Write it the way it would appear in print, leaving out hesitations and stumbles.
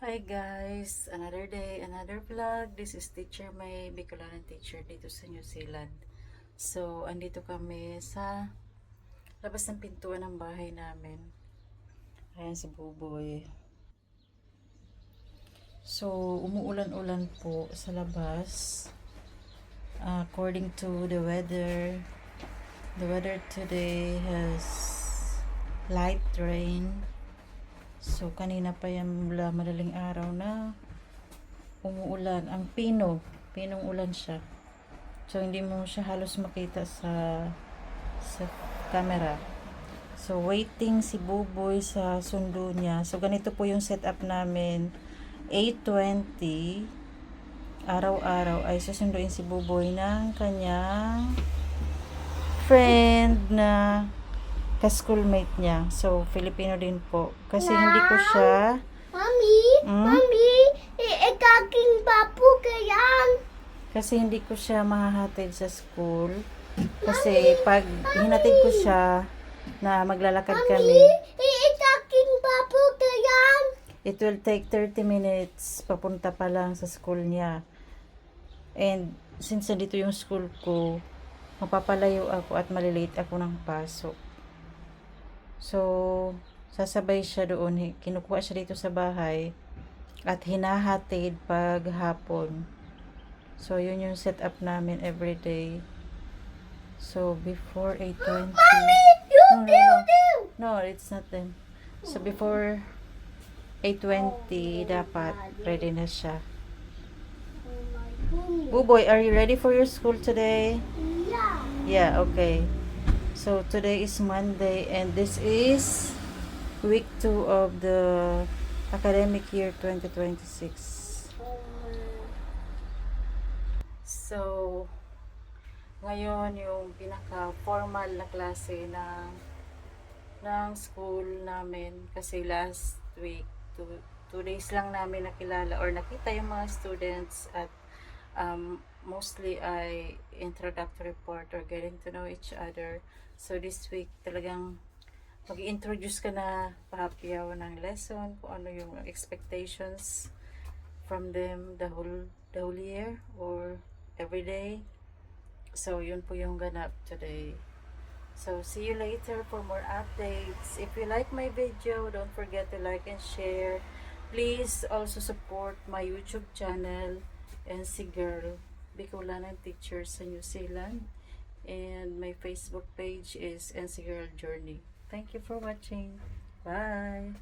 Hi guys, another day, another vlog. This is teacher May, Bicolaran teacher dito sa New Zealand. So, andito kami sa labas ng pintuan ng bahay namin. Ayan si Buboy. So, umuulan-ulan po sa labas. According to the weather today has light rain. So, kanina pa yan mula madaling araw na umuulan. Ang pinong ulan siya. So, hindi mo siya halos makita sa camera. So, waiting si Buboy sa sundo niya. So, ganito po yung setup namin. 8:20 araw-araw ay susunduin si Buboy ng kanyang friend na ka-schoolmate niya. So, Filipino din po. Kasi hindi ko siya Mami, ikaking papu kayan. Kasi hindi ko siya mahahatid sa school. Kasi pag hinatid ko siya na maglalakad kami, Ikaking papu kayan. it will take 30 minutes papunta pa lang sa school niya. And since dito yung school ko, mapapalayo ako at malilate ako ng pasok. So, sasabay siya doon. Kinukuha siya dito sa bahay at hinahatid pag hapon. So, yun yung setup namin everyday. So, before 8:20. No, it's not them. So, before 8:20, dapat ready na siya. Buboy, are you ready for your school today? Yeah, okay. So, today is Monday and this is week 2 of the academic year 2026. So, ngayon yung pinaka-formal na klase ng school namin kasi last week, two days lang namin nakilala or nakita yung mga students at mostly ay introductory part or getting to know each other. So, this week talagang mag-introduce ka na pahapyaw ng lesson, kung ano yung expectations from them the whole year or every day. So, yun po yung ganap today. So, see you later for more updates. If you like my video, don't forget to like and share. Please also support my YouTube channel, NC Girl, Bicolaran teacher sa New Zealand. And my Facebook page is NC Girl Journey. Thank you for watching. Bye!